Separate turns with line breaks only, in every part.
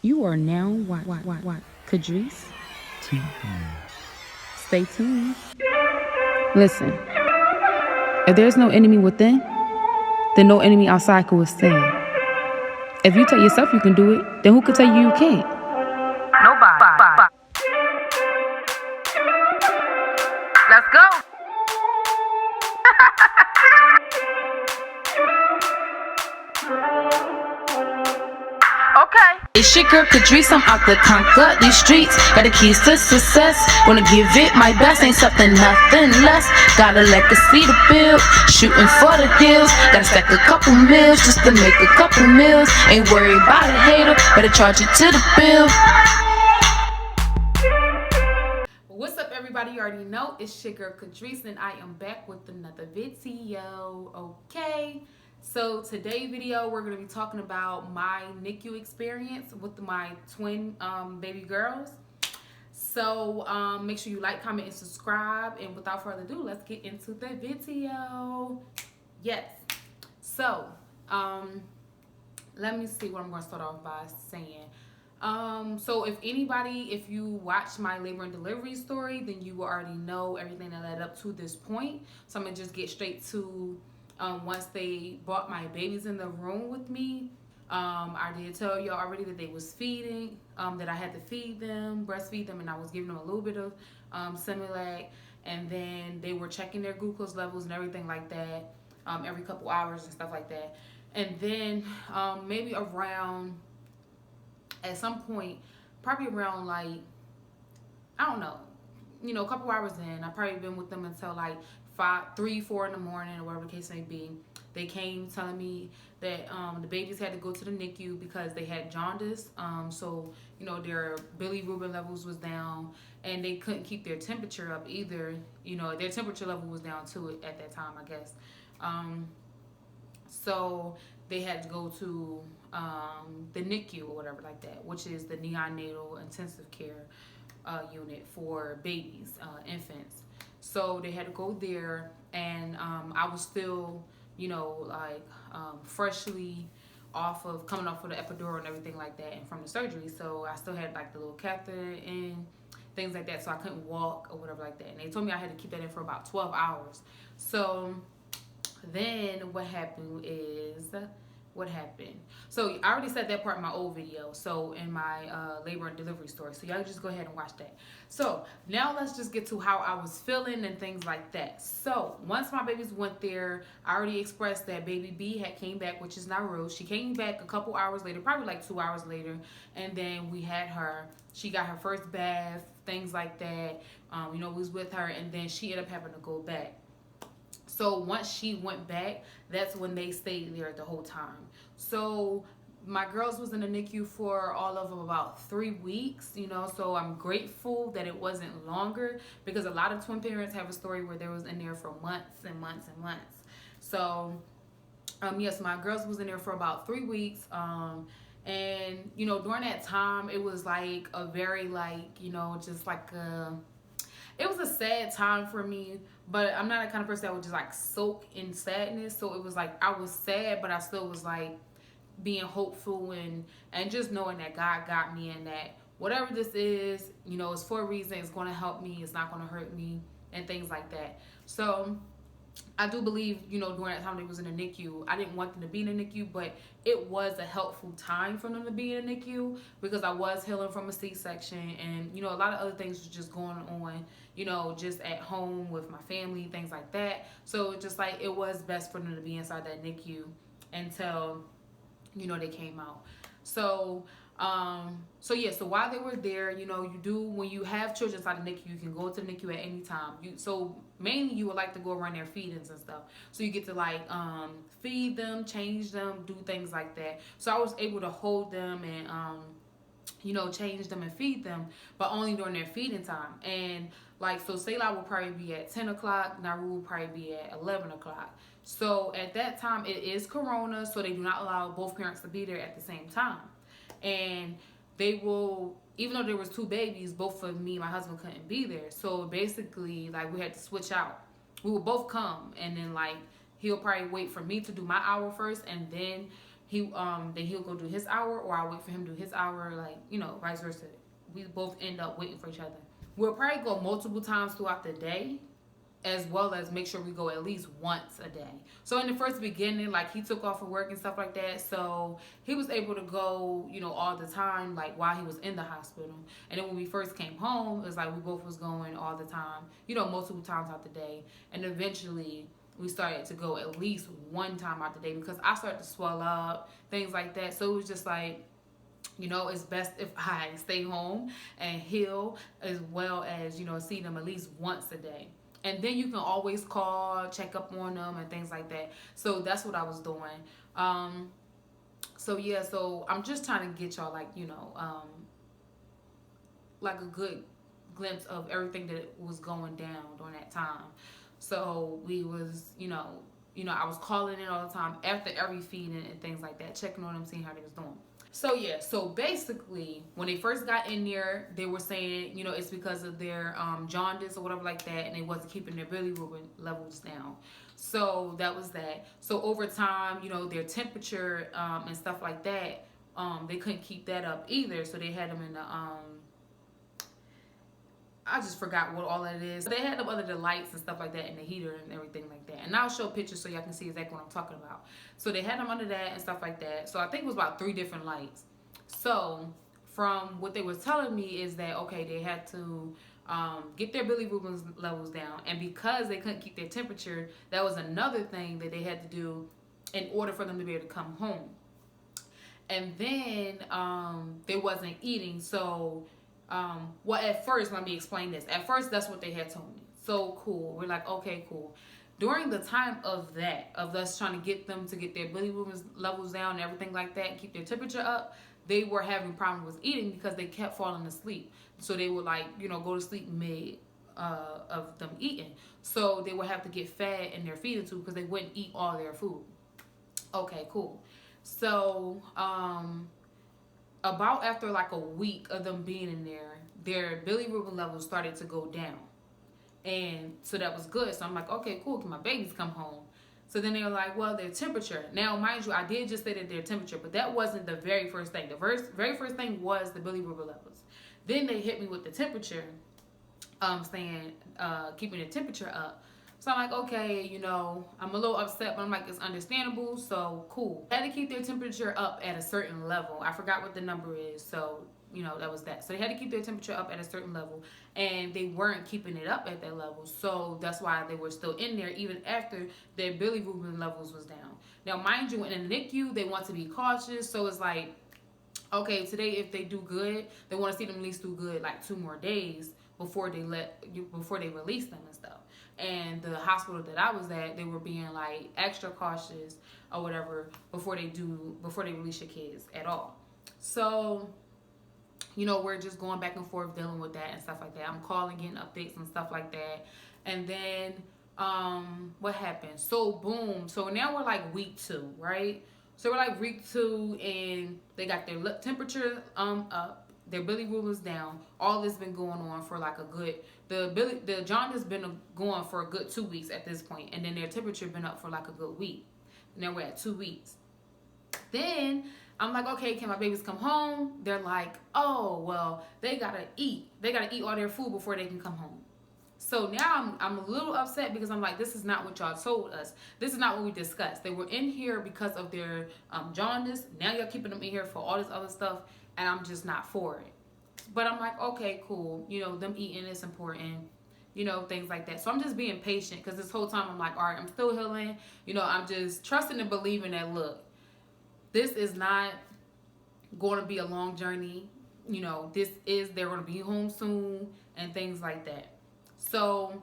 You are now what? Kadrice? Stay tuned. Listen, if there's no enemy within, then no enemy outside can withstand. If you tell yourself you can do it, then who could tell you you can't?
Nobody. Let's go. Okay.
It's your girl Kadrice, I'm out to conquer these streets. Got the keys to success, gonna give it my best. Ain't something, nothing less. Got a legacy to build, shooting for the hills. Gotta stack a couple meals just to make a couple meals. Ain't worried about a hater, better charge it to the bill.
What's up, everybody? You already know it's your girl Kadrice, and I am back with another video. Okay, so today's video we're gonna be talking about my NICU experience with my twin baby girls. So make sure you like, comment, and subscribe. And without further ado, let's get into the video. Yes. So let me see what I'm gonna start off by saying. So if you watched my labor and delivery story, then you will already know everything that led up to this point. So I'm gonna just get straight to once they brought my babies in the room with me. I did tell y'all already that they was feeding, that I had to feed them, breastfeed them, and I was giving them a little bit of Similac, and then they were checking their glucose levels and everything like that, every couple hours and stuff like that. And then maybe around, at some point, probably around like, I don't know, a couple hours in, I've probably been with them until like 3, 4 in the morning or whatever the case may be. They came telling me that the babies had to go to the NICU because they had jaundice. So, their bilirubin levels was down, and they couldn't keep their temperature up either. Their temperature level was down too at that time, I guess. So they had to go to the NICU or whatever like that, which is the neonatal intensive care unit for babies, infants. So they had to go there, and I was still, freshly coming off of the epidural and everything like that, and from the surgery. So I still had like the little catheter in, things like that. So I couldn't walk or whatever like that. And they told me I had to keep that in for about 12 hours. So then what happened? So I already said that part in my old video, so in my labor and delivery story, so y'all just go ahead and watch that. So now let's just get to how I was feeling and things like that. So once my babies went there, I already expressed that baby B had came back, which is Nicu. She came back a couple hours later, probably like 2 hours later, and then we had her. She got her first bath, things like that. We was with her, and then she ended up having to go back. So once she went back, that's when they stayed there the whole time. So my girls was in the NICU for all of about 3 weeks, so I'm grateful that it wasn't longer, because a lot of twin parents have a story where they was in there for months and months and months. So yes, my girls was in there for about 3 weeks. And during that time, it was like a very just like it was a sad time for me, but I'm not the kind of person that would just like soak in sadness. So it was like I was sad, but I still was like being hopeful and just knowing that God got me, and that whatever this is, it's for a reason. It's going to help me. It's not going to hurt me, and things like that. So I do believe, during that time they was in the NICU, I didn't want them to be in the NICU, but it was a helpful time for them to be in the NICU, because I was healing from a C-section, and, a lot of other things was just going on, just at home with my family, things like that. So just like it was best for them to be inside that NICU until, they came out. So so while they were there, you do, when you have children inside the NICU, you can go to the NICU at any time. So mainly you would like to go around their feedings and stuff. So you get to like feed them, change them, do things like that. So I was able to hold them and change them and feed them, but only during their feeding time. And so Selah will probably be at 10 o'clock, Nicu will probably be at 11 o'clock. So at that time, it is Corona, so they do not allow both parents to be there at the same time. And they will, even though there was 2 babies, both of me and my husband couldn't be there. So basically, we had to switch out. We would both come, and then he'll probably wait for me to do my hour first, and then then he'll go do his hour, or I'll wait for him to do his hour, like, you know, vice versa. We both end up waiting for each other. We'll probably go multiple times throughout the day, as well as make sure we go at least once a day. So in the first beginning, like, he took off for work and stuff like that, so he was able to go, you know, all the time, like, while he was in the hospital. And then when we first came home, it was like we both was going all the time, you know, multiple times out the day. And eventually we started to go at least one time out the day, because I started to swell up, things like that. So it was just like, you know, it's best if I stay home and heal, as well as, you know, see them at least once a day. And then you can always call, check up on them and things like that. So that's what I was doing. So yeah, so I'm just trying to get y'all, like, you know, like a good glimpse of everything that was going down during that time. So we was, you know, I was calling in all the time after every feeding and things like that, checking on them, seeing how they was doing. So yeah, so basically, when they first got in there, they were saying, you know, it's because of their jaundice or whatever like that, and they wasn't keeping their bilirubin levels down. So that was that. So over time, you know, their temperature and stuff like that, they couldn't keep that up either. So they had them in the I just forgot what all that is. They had them under the lights and stuff like that, and the heater and everything like that. And I'll show pictures so y'all can see exactly what I'm talking about. So they had them under that and stuff like that. So I think it was about 3 different lights. So from what they was telling me is that, okay, they had to get their bilirubin levels down. And because they couldn't keep their temperature, that was another thing that they had to do in order for them to be able to come home. And then they wasn't eating, so well, at first, let me explain this. At first, that's what they had told me. So cool. We're like, okay, cool. During the time of that, of us trying to get them to get their bilirubin levels down and everything like that, and keep their temperature up, they were having problems with eating because they kept falling asleep. So they would, like, you know, go to sleep mid of them eating. So they would have to get fed in their feeding tube because they wouldn't eat all their food. Okay, cool. So about after like a week of them being in there, their bilirubin levels started to go down. And so that was good. So I'm like, okay, cool, can my babies come home? So then they were like, well, their temperature. Now, mind you, I did just say that their temperature, but that wasn't the very first thing. The very first thing was the bilirubin levels. Then they hit me with the temperature, saying keeping the temperature up. So I'm like, okay, you know, I'm a little upset, but I'm like, it's understandable, so cool. They had to keep their temperature up at a certain level. I forgot what the number is, so, you know, that was that. So they had to keep their temperature up at a certain level, and they weren't keeping it up at that level. So that's why they were still in there, even after their bilirubin levels was down. Now, mind you, in the NICU, they want to be cautious, so it's like, okay, today if they do good, they want to see them at least do good like 2 more days before they release them and stuff. And the hospital that I was at, they were being like extra cautious or whatever before they release your kids at all. So, you know, we're just going back and forth dealing with that and stuff like that. I'm calling, getting updates and stuff like that. And then what happened? So boom. So now we're like week 2, right? So we're like week 2, and they got their temperature up. Their bilirubin's down. All this been going on for like a good, the jaundice been going for a good 2 weeks at this point, and then their temperature been up for like a good week. Now we're at 2 weeks. Then I'm like, okay, can my babies come home? They're like, oh, well, they gotta eat. They gotta eat all their food before they can come home. So now I'm a little upset because I'm like, this is not what y'all told us. This is not what we discussed. They were in here because of their jaundice. Now y'all keeping them in here for all this other stuff, and I'm just not for it. But I'm like, okay, cool. You know, them eating is important. You know, things like that. So I'm just being patient, because this whole time I'm like, all right, I'm still healing. You know, I'm just trusting and believing that, look, this is not going to be a long journey. You know, they're going to be home soon and things like that. So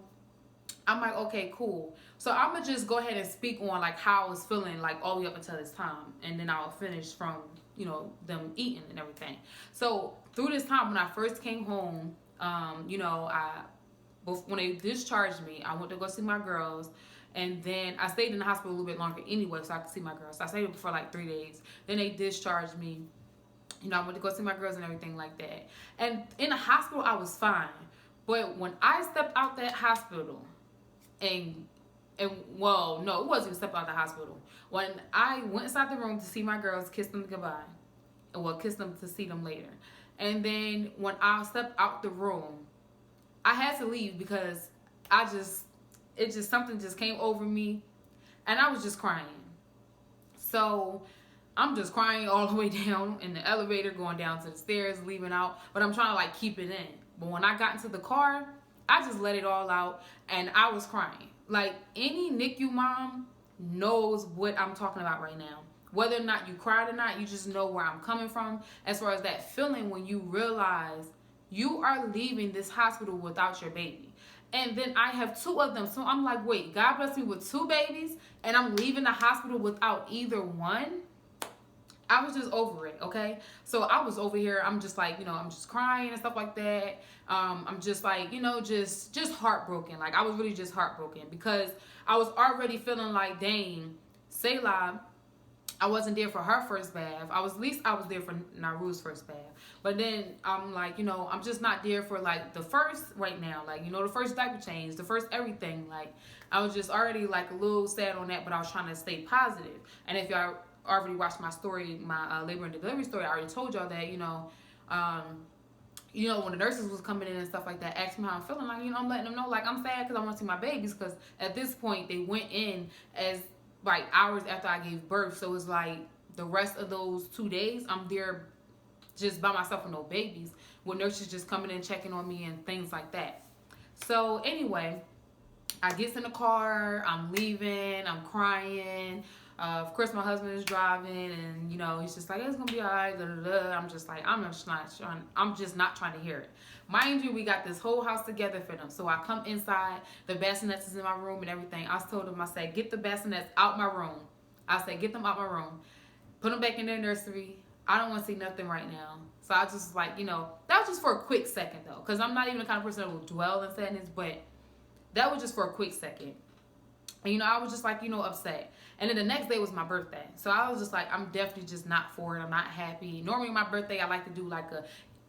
I'm like, okay, cool. So I'm going to just go ahead and speak on like how I was feeling like all the way up until this time. And then I'll finish from, you know, them eating and everything. So through this time when I first came home, you know, when they discharged me, I went to go see my girls. And then I stayed in the hospital a little bit longer anyway so I could see my girls. So I stayed for like 3 days. Then they discharged me. You know, I went to go see my girls and everything like that. And in the hospital, I was fine. But when I stepped out that hospital and And well, no, it wasn't even stepping out the hospital. When I went inside the room to see my girls, kiss them goodbye, well, kiss them to see them later. And then when I stepped out the room, I had to leave because something just came over me, and I was just crying. So I'm just crying all the way down in the elevator, going down to the stairs, leaving out, but I'm trying to like keep it in. But when I got into the car, I just let it all out, and I was crying. Like, any NICU mom knows what I'm talking about right now. Whether or not you cried or not, you just know where I'm coming from as far as that feeling when you realize you are leaving this hospital without your baby. And then I have 2 of them. So I'm like, wait, God bless me with 2 babies and I'm leaving the hospital without either one? I was just over it, okay? So I was over here. I'm just like, I'm just crying and stuff like that. I'm just like, just heartbroken. Like, I was really just heartbroken because I was already feeling like, dang, Selah, I wasn't there for her first bath. At least I was there for Naru's first bath. But then I'm like, I'm just not there for like the first right now. Like, the first diaper change, the first everything. Like, I was just already like a little sad on that, but I was trying to stay positive. And if y'all already watched my story, my labor and delivery story, I already told y'all that, when the nurses was coming in and stuff like that, asked me how I'm feeling, like, I'm letting them know, like, I'm sad because I want to see my babies, because at this point, they went in as, like, hours after I gave birth, so it's like, the rest of those 2 days, I'm there just by myself with no babies, with nurses just coming in, checking on me, and things like that. So, anyway, I get in the car, I'm leaving, I'm crying. Of course, my husband is driving, and he's just like, it's gonna be all right. Da, da, da. I'm just like, I'm just not trying to hear it. Mind you, we got this whole house together for them. So I come inside, the bassinets is in my room and everything. I told them, I said, get the bassinets out my room. I said, get them out my room, put them back in their nursery. I don't want to see nothing right now. So I just like, that was just for a quick second though, because I'm not even the kind of person that will dwell in sadness, but that was just for a quick second. And, I was just like, upset. And then the next day was my birthday. So I was just like, I'm definitely just not for it. I'm not happy. Normally my birthday, I like to do like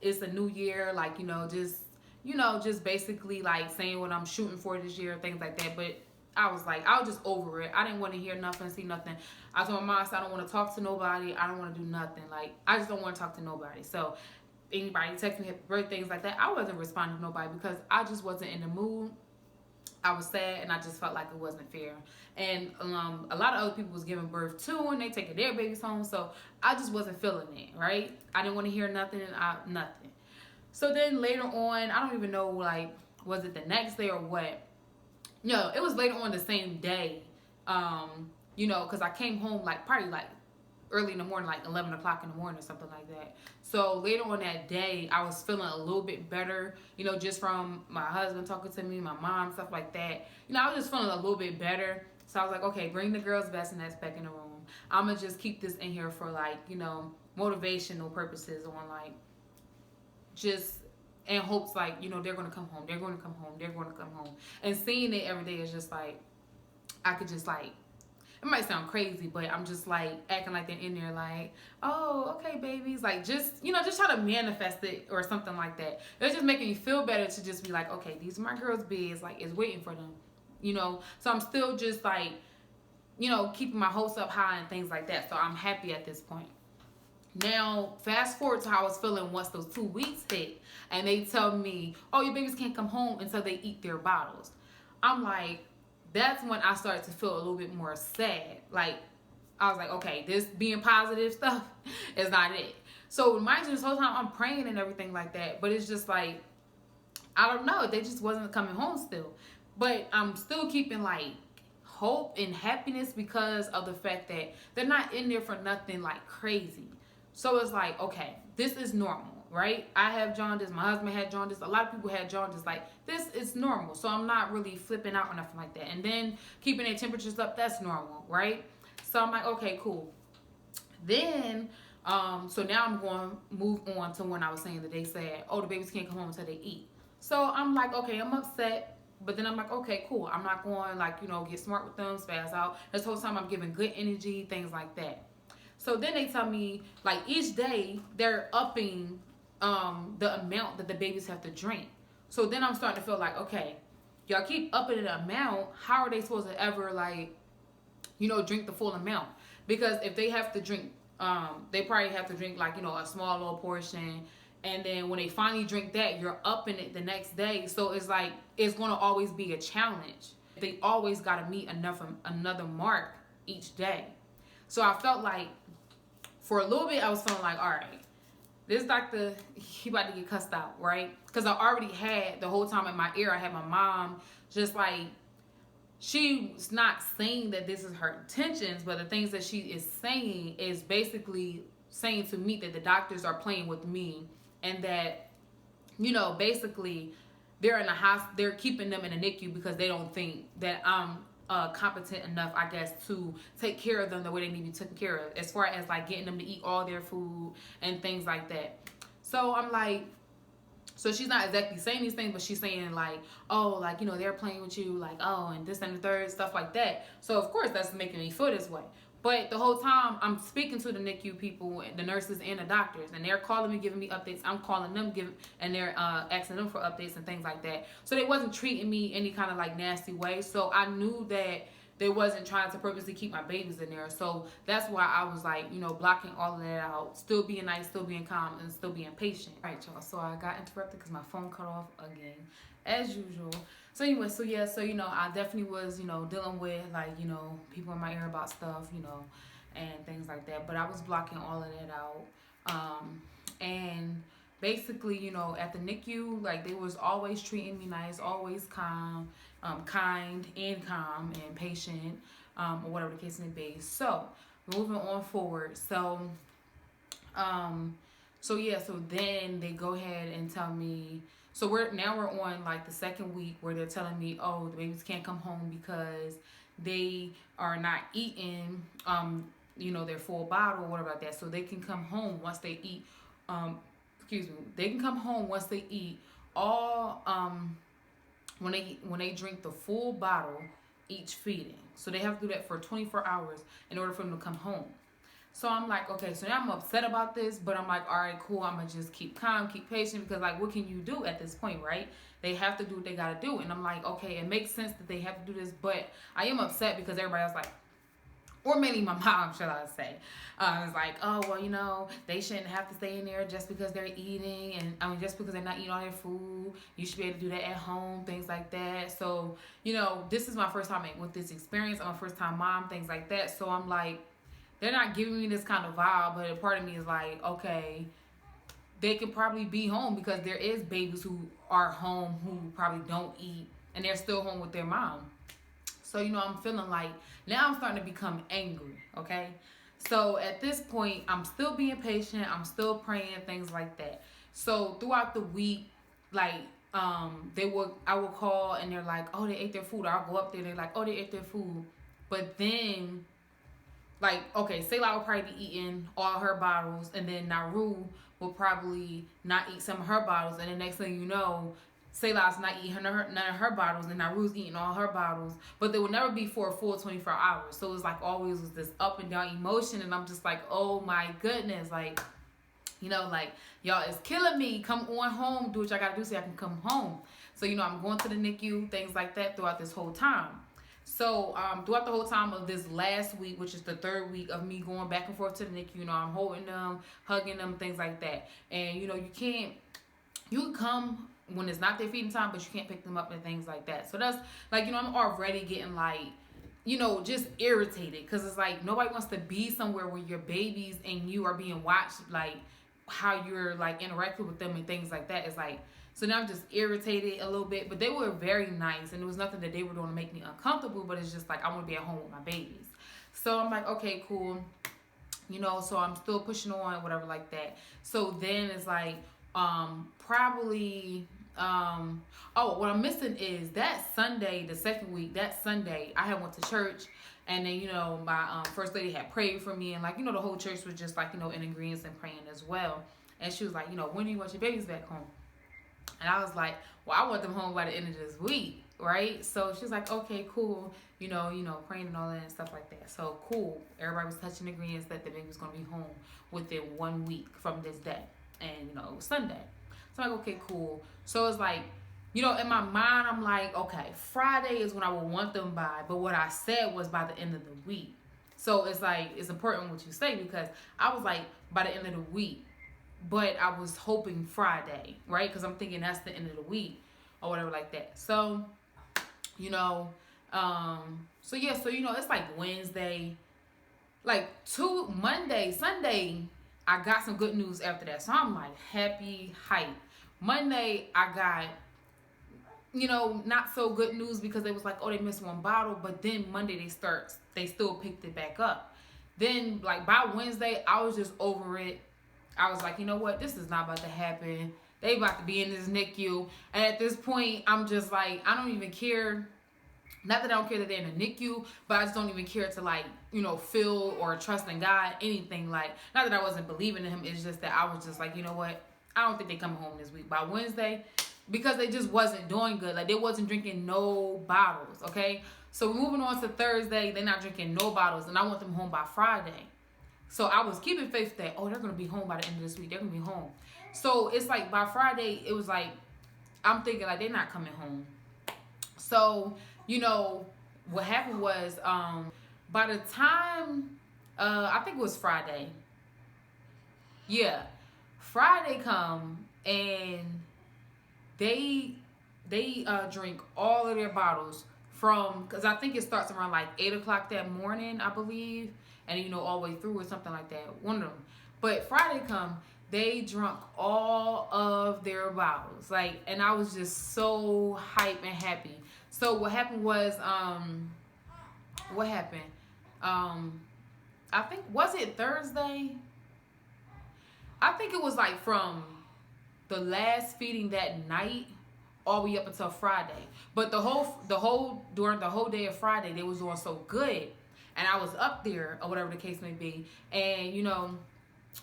it's a new year. Like, just basically like saying what I'm shooting for this year, things like that. But I was like, I was just over it. I didn't want to hear nothing, see nothing. I told my mom, I said, I don't want to talk to nobody. I don't want to do nothing. Like, I just don't want to talk to nobody. So anybody text me happy birthday, things like that, I wasn't responding to nobody because I just wasn't in the mood. I was sad, and I just felt like it wasn't fair. And a lot of other people was giving birth too, and they taking their babies home. So I just wasn't feeling it, right? I didn't want to hear nothing, and nothing. So then later on, I don't even know, like, was it the next day or what? No, it was later on the same day, because I came home, like, probably, like, early in the morning, like 11 o'clock in the morning or something like that. So later on that day, I was feeling a little bit better, just from my husband talking to me, my mom, stuff like that. I was just feeling a little bit better. So I was like, okay, bring the girls' bassinets back in the room. I'm going to just keep this in here for, like, motivational purposes on, like, just in hopes, like, they're going to come home. They're going to come home. They're going to come home. And seeing it every day is just, like, I could just, like, it might sound crazy, but I'm just like acting like they're in there like, oh, okay, babies. Like, just, just try to manifest it or something like that. It's just making me feel better to just be like, okay, these are my girls' beds. Like, it's waiting for them, So I'm still just like, keeping my hopes up high and things like that. So I'm happy at this point. Now, fast forward to how I was feeling once those 2 weeks hit. And they tell me, oh, your babies can't come home until they eat their bottles. I'm like, that's when I started to feel a little bit more sad. Like, I was like, okay, this being positive stuff is not it. So, mind you, this whole time I'm praying and everything like that. But it's just like, I don't know. They just wasn't coming home still. But I'm still keeping, like, hope and happiness because of the fact that they're not in there for nothing, like, crazy. So, it's like, okay, this is normal. Right? I have jaundice. My husband had jaundice. A lot of people had jaundice. Like, this is normal. So I'm not really flipping out or nothing like that. And then keeping their temperatures up, that's normal, right? So I'm like, okay, cool. Then, so now I'm going to move on to when I was saying that they said, oh, the babies can't come home until they eat. So I'm like, okay, I'm upset. But then I'm like, okay, cool. I'm not going, like, get smart with them, spaz out. This whole time I'm giving good energy, things like that. So then they tell me, like, each day they're upping the amount that the babies have to drink. So then I'm starting to feel like, okay, y'all keep upping the amount. How are they supposed to ever, like, drink the full amount? Because if they have to drink, they probably have to drink, like, a small little portion. And then when they finally drink that, you're upping it the next day. So it's like, it's going to always be a challenge. They always got to meet another mark each day. So I felt like, for a little bit, I was feeling like, all right, this doctor, he about to get cussed out, right? Because I already had, the whole time in my ear, I had my mom just like, she's not saying that this is her intentions, but the things that she is saying is basically saying to me that the doctors are playing with me, and that, basically they're in the house, they're keeping them in a NICU because they don't think that I'm competent enough, I guess, to take care of them the way they need to be taken care of, as far as like getting them to eat all their food and things like that. So I'm like, so she's not exactly saying these things, but she's saying like, oh, like, they're playing with you, like, oh, and this and the third, stuff like that. So of course that's making me feel this way. But the whole time I'm speaking to the NICU people, the nurses and the doctors, and they're calling me, giving me updates. I'm calling them, and they're asking them for updates and things like that. So they wasn't treating me any kind of like nasty way. So I knew that they wasn't trying to purposely keep my babies in there. So that's why I was like, blocking all of that out, still being nice, still being calm, and still being patient. All right, y'all. So I got interrupted because my phone cut off again, as usual. So anyway, so yeah, so I definitely was, dealing with like, people in my ear about stuff, and things like that. But I was blocking all of that out. And basically, at the NICU, like, they was always treating me nice, always calm, kind and calm and patient, or whatever the case may be. So moving on forward. So yeah, so then they go ahead and tell me, so we're on like the second week where they're telling me, oh, the babies can't come home because they are not eating, their full bottle or whatever like that. So they can come home once they eat, they can come home once they eat all, when they drink the full bottle each feeding. So they have to do that for 24 hours in order for them to come home. So I'm like, okay, so now I'm upset about this, but I'm like, all right, cool. I'm going to just keep calm, keep patient, because, like, what can you do at this point, right? They have to do what they got to do. And I'm like, okay, it makes sense that they have to do this, but I am upset because everybody else, like, or mainly my mom, shall I say, is like, oh, well, they shouldn't have to stay in there just because they're eating, and just because they're not eating all their food. You should be able to do that at home, things like that. So, this is my first time with this experience. I'm a first time mom, things like that. So I'm like, they're not giving me this kind of vibe, but a part of me is like, okay, they could probably be home because there is babies who are home who probably don't eat, and they're still home with their mom. So, I'm feeling like, now I'm starting to become angry, okay? So at this point, I'm still being patient. I'm still praying, things like that. So throughout the week, like, I will call and they're like, oh, they ate their food. Or I'll go up there and they're like, oh, they ate their food. But then, like, okay, Selah will probably be eating all her bottles, and then Naru will probably not eat some of her bottles, and the next thing you know, Selah's not eating none of her bottles, and Naru's eating all her bottles, but they will never be for a full 24 hours. So it's like always was this up and down emotion, and I'm just like, oh my goodness, like, like, y'all is killing me. Come on home, do what y'all gotta do so I can come home. So, I'm going to the NICU, things like that throughout this whole time. So, throughout the whole time of this last week, which is the third week of me going back and forth to the NICU, I'm holding them, hugging them, things like that. And, you can come when it's not their feeding time, but you can't pick them up and things like that. So that's, like, I'm already getting, like, just irritated. Because it's like, nobody wants to be somewhere where your babies and you are being watched, like, how you're, like, interacting with them and things like that. It's like, so now I'm just irritated a little bit. But they were very nice, and there was nothing that they were doing to make me uncomfortable, but it's just like, I want to be at home with my babies. So I'm like, okay, cool. So I'm still pushing on, whatever like that. So then it's like, probably, what I'm missing is that Sunday, the second week, that Sunday, I had went to church, and then, my first lady had prayed for me, and, like, the whole church was just, like, in agreement and praying as well. And she was like, when do you want your babies back home? And I was like, well, I want them home by the end of this week, right? So she's like, okay, cool, praying and all that and stuff like that. So cool. Everybody was touching agreements that the baby was going to be home within 1 week from this day. And, it was Sunday. So I'm like, okay, cool. So it's like, you know, in my mind, I'm like, okay, Friday is when I would want them by. But what I said was by the end of the week. So it's like, it's important what you say, because I was like, by the end of the week. But I was hoping Friday, right? Because I'm thinking that's the end of the week or whatever like that. So, you know, so yeah, so, you know, it's like Wednesday, like Monday, Sunday, I got some good news after that. So I'm like happy, hype. Monday, I got, you know, not so good news, because they was like, oh, they missed one bottle. But then Monday they still picked it back up. Then like by Wednesday, I was just over it. I was like, you know what, this is not about to happen. They about to be in this NICU. And at this point, I'm just like, I don't even care. Not that I don't care that they're in the NICU, but I just don't even care to, like, you know, feel or trust in God, anything. Like, not that I wasn't believing in him. It's just that I was just like, you know what, I don't think they coming home this week. By Wednesday, because they just wasn't doing good. Like, they wasn't drinking no bottles, okay? So moving on to Thursday, they're not drinking no bottles, and I want them home by Friday. So I was keeping faith that, oh, they're going to be home by the end of this week. They're going to be home. So it's like by Friday, it was like, I'm thinking like they're not coming home. So, you know, what happened was, by the time, I think it was Friday. Yeah. Friday come and they drink all of their bottles from, because I think it starts around like 8 o'clock that morning, I believe. And, you know, all the way through or something like that. One of them. But Friday come, they drunk all of their bottles. Like, and I was just so hype and happy. So what happened was, what happened? I think, was it Thursday? I think it was like from the last feeding that night all the way up until Friday. But during the whole day of Friday, they was doing so good. And I was up there, or whatever the case may be. And, you know,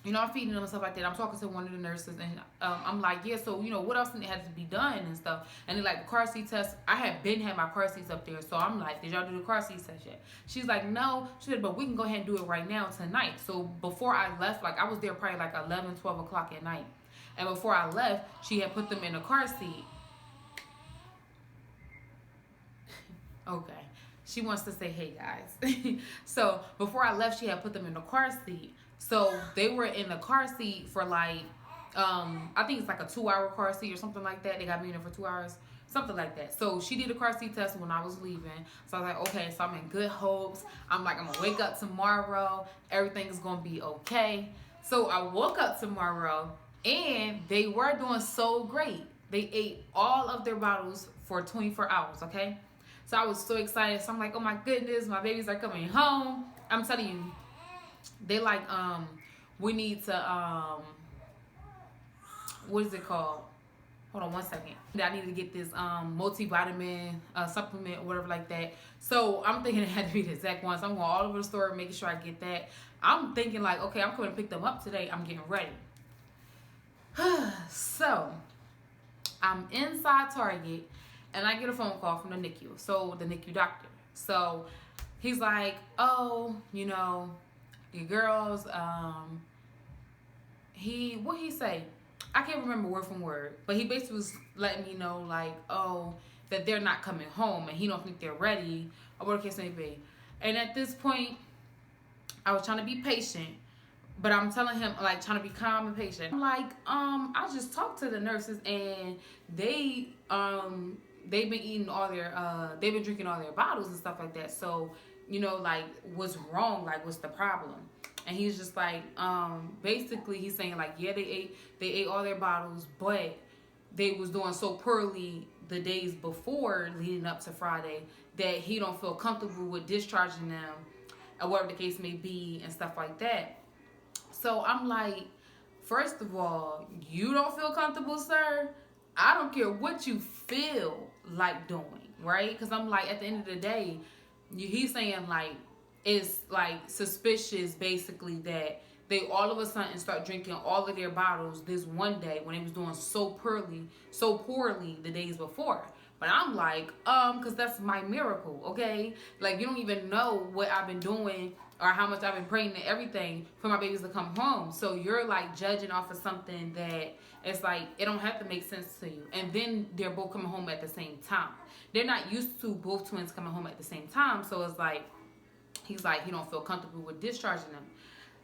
I'm feeding them and stuff like that. I'm talking to one of the nurses, and I'm like, yeah, so, you know, what else had to be done and stuff. And they're like, the car seat test. I had my car seats up there. So I'm like, did y'all do the car seat test yet? She's like, no. She said, but we can go ahead and do it right now tonight. So before I left, like, I was there probably like 11, 12 o'clock at night. And before I left, she had put them in the car seat. Okay. She wants to say, hey, guys. So before I left, she had put them in the car seat. So they were in the car seat for like, I think it's like a 2-hour car seat or something like that. They got me in there for 2 hours, something like that. So she did a car seat test when I was leaving. So I was like, okay, so I'm in good hopes. I'm like, I'm going to wake up tomorrow. Everything's going to be okay. So I woke up tomorrow, and they were doing so great. They ate all of their bottles for 24 hours, okay? So I was so excited. So I'm like, oh my goodness, my babies are coming home. I'm telling you, they like, we need to, what is it called? Hold on one second. I need to get this multivitamin supplement or whatever like that. So I'm thinking it had to be the exact one. So I'm going all over the store making sure I get that. I'm thinking like, okay, I'm coming to pick them up today. I'm getting ready. So I'm inside Target, and I get a phone call from the NICU. So the NICU doctor. So he's like, oh, you know, the girls, what he say? I can't remember word from word, but he basically was letting me know like, oh, that they're not coming home, and he don't think they're ready, or whatever the case may be. And at this point, I was trying to be patient, but I'm telling him, like, trying to be calm and patient. I'm like, I just talked to the nurses, and they've been eating all their, they've been drinking all their bottles and stuff like that. So, you know, like, what's wrong? Like, what's the problem? And he's just like, basically he's saying like, yeah, they ate all their bottles, but they was doing so poorly the days before leading up to Friday that he don't feel comfortable with discharging them, or whatever the case may be, and stuff like that. So I'm like, first of all, you don't feel comfortable, sir? I don't care what you feel like doing, right? Because I'm like, at the end of the day, he's saying like, it's like suspicious basically that they all of a sudden start drinking all of their bottles this one day when they was doing so poorly the days before. But I'm like, because that's my miracle, okay? Like, you don't even know what I've been doing or how much I've been praying and everything for my babies to come home. So you're like judging off of something that It's like, it don't have to make sense to you. And then they're both coming home at the same time. They're not used to both twins coming home at the same time. So it's like, he's like, he don't feel comfortable with discharging them.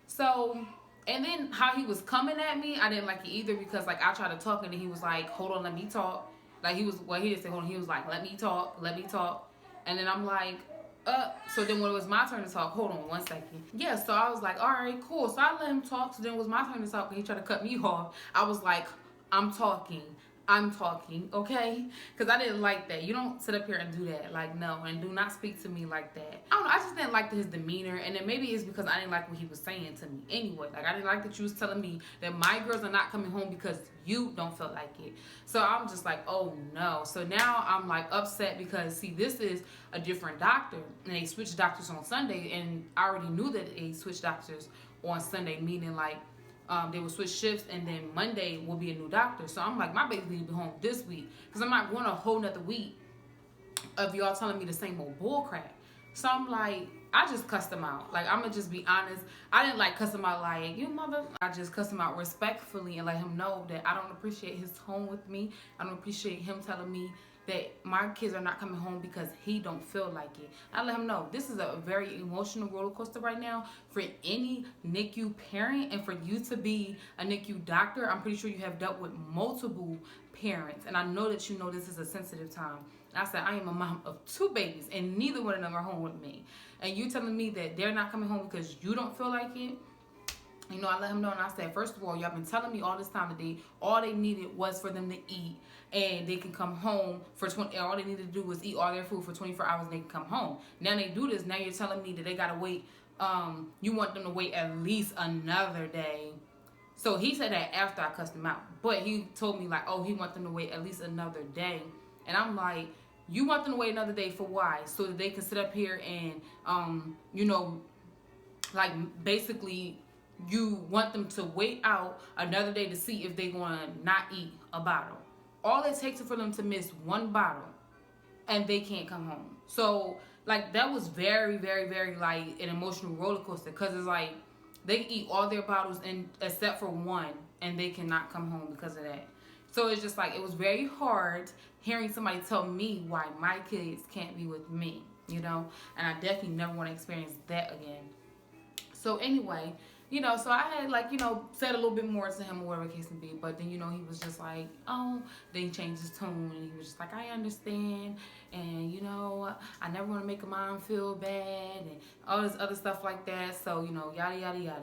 So, and then how he was coming at me, I didn't like it either, because like I tried to talk and then he was like, hold on, let me talk. Like he didn't say hold on, he was like, let me talk. And then I'm like, so then when it was my turn to talk, hold on 1 second. Yeah, so I was like, all right, cool. So I let him talk. So then it was my turn to talk and he tried to cut me off. I was like, I'm talking, okay? Because I didn't like that. You don't sit up here and do that. Like, no, and do not speak to me like that. I don't know, I just didn't like his demeanor, and then maybe it's because I didn't like what he was saying to me anyway. Like, I didn't like that you was telling me that my girls are not coming home because you don't feel like it. So I'm just like, oh no. So now I'm like upset because, see, this is a different doctor, and they switched doctors on Sunday, and I already knew that they switched doctors on Sunday, meaning like, they will switch shifts, and then Monday will be a new doctor. So I'm like, my baby need to be home this week, because I'm not going a whole nother week of y'all telling me the same old bull crap. So I'm like, I just cussed him out. Like, I'm gonna just be honest. I didn't like cuss him out like, you mother. I just cussed him out respectfully and let him know that I don't appreciate his tone with me. I don't appreciate him telling me that my kids are not coming home because he don't feel like it. I let him know this is a very emotional roller coaster right now for any NICU parent, and for you to be a NICU doctor. I'm pretty sure you have dealt with multiple parents, and I know that you know this is a sensitive time. I said, I am a mom of 2 babies, and neither one of them are home with me. And you telling me that they're not coming home because you don't feel like it? You know, I let him know, and I said, first of all, y'all been telling me all this time today, all they needed was for them to eat, and they can come home for 20, all they needed to do was eat all their food for 24 hours, and they can come home. Now they do this, now you're telling me that they gotta wait, you want them to wait at least another day. So he said that after I cussed him out, but he told me like, oh, he want them to wait at least another day. And I'm like, you want them to wait another day for why? So that they can sit up here and, you know, like basically you want them to wait out another day to see if they're going to not eat a bottle. All it takes is for them to miss 1 bottle and they can't come home. So, like, that was very, very, very, like, an emotional roller coaster, because it's like they can eat all their bottles and except for 1, and they cannot come home because of that. So it's just like, it was very hard hearing somebody tell me why my kids can't be with me, you know, and I definitely never want to experience that again. So anyway, you know, so I had, like, you know, said a little bit more to him or whatever the case may be, but then, you know, he was just like, oh, then he changed his tone, and he was just like, I understand, and, you know, I never want to make a mom feel bad, and all this other stuff like that. So, you know, yada, yada, yada.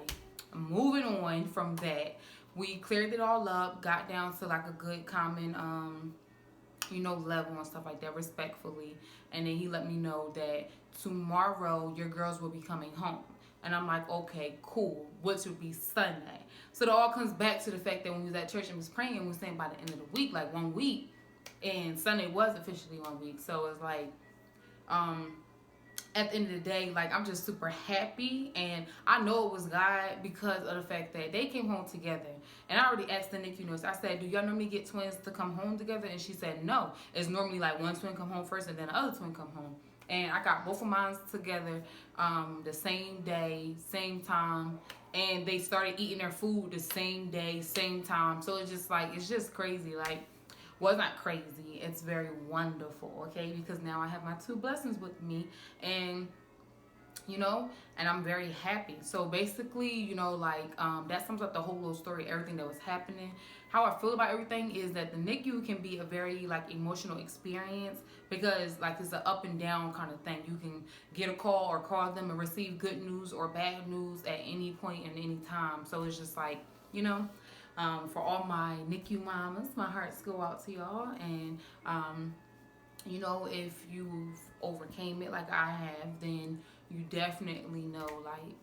Moving on from that, we cleared it all up, got down to like a good common, you know, level and stuff like that, respectfully. And then he let me know that tomorrow your girls will be coming home. And I'm like, okay, cool, which would be Sunday. So it all comes back to the fact that when we was at church and was praying, we were saying by the end of the week, like 1 week, and Sunday was officially 1 week. So it's like, at the end of the day, like, I'm just super happy, and I know it was God because of the fact that they came home together. And I already asked the NICU nurse, I said, do y'all normally get twins to come home together? And she said no. It's normally like one twin come home first and then the other twin come home. And I got both of mine together the same day, same time, and they started eating their food the same day, same time. So it's just like, it's just crazy. Like, well, it's not crazy, it's very wonderful, okay? Because now I have my 2 blessings with me, and, you know, and I'm very happy. So basically, you know, like, that sums up the whole little story, everything that was happening. How I feel about everything is that the NICU can be a very, like, emotional experience, because, like, it's an up and down kind of thing. You can get a call or call them and receive good news or bad news at any point and any time. So it's just like, you know, for all my NICU mamas, my hearts go out to y'all. And, you know, if you've overcame it like I have, then you definitely know, like,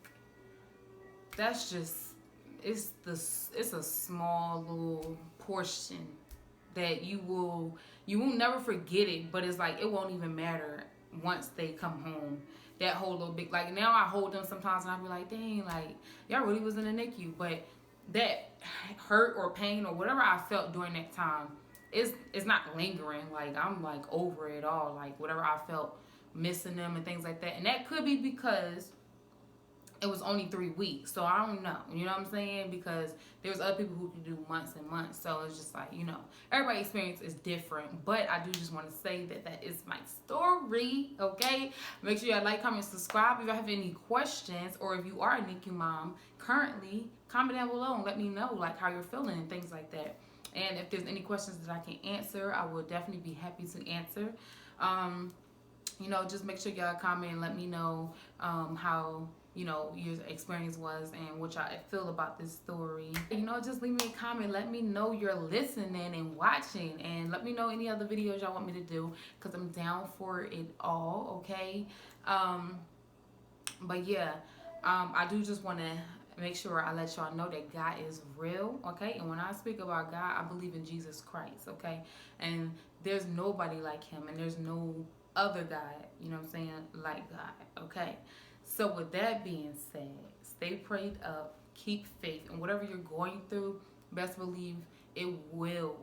that's just, it's a small little portion that you will never forget it, but it's like, it won't even matter once they come home. That whole little big, like, now I hold them sometimes and I be like, dang, like, y'all really was in the NICU, but that hurt or pain or whatever I felt during that time, it's not lingering. Like, I'm like over it all, like whatever I felt missing them and things like that. And that could be because it was only 3 weeks. So I don't know. You know what I'm saying? Because there's other people who can do months and months. So it's just like, everybody's experience is different. But I do just want to say that that is my story. Okay? Make sure you like, comment, subscribe. If you have any questions, or if you are a NICU mom currently, comment down below and let me know like how you're feeling and things like that. And if there's any questions that I can answer, I will definitely be happy to answer. Just make sure y'all comment and let me know how your experience was and what y'all feel about this story. Just leave me a comment. Let me know you're listening and watching, and let me know any other videos y'all want me to do, because I'm down for it all. Okay. But yeah, I do just want to make sure I let y'all know that God is real. Okay. And when I speak about God, I believe in Jesus Christ. Okay. And there's nobody like him, and there's no other God, like God. Okay. So with that being said, stay prayed up, keep faith, and whatever you're going through, best believe it will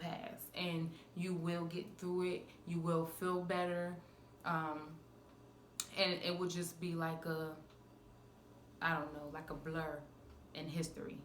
pass, and you will get through it. You will feel better, and it will just be like a, I don't know, like a blur in history,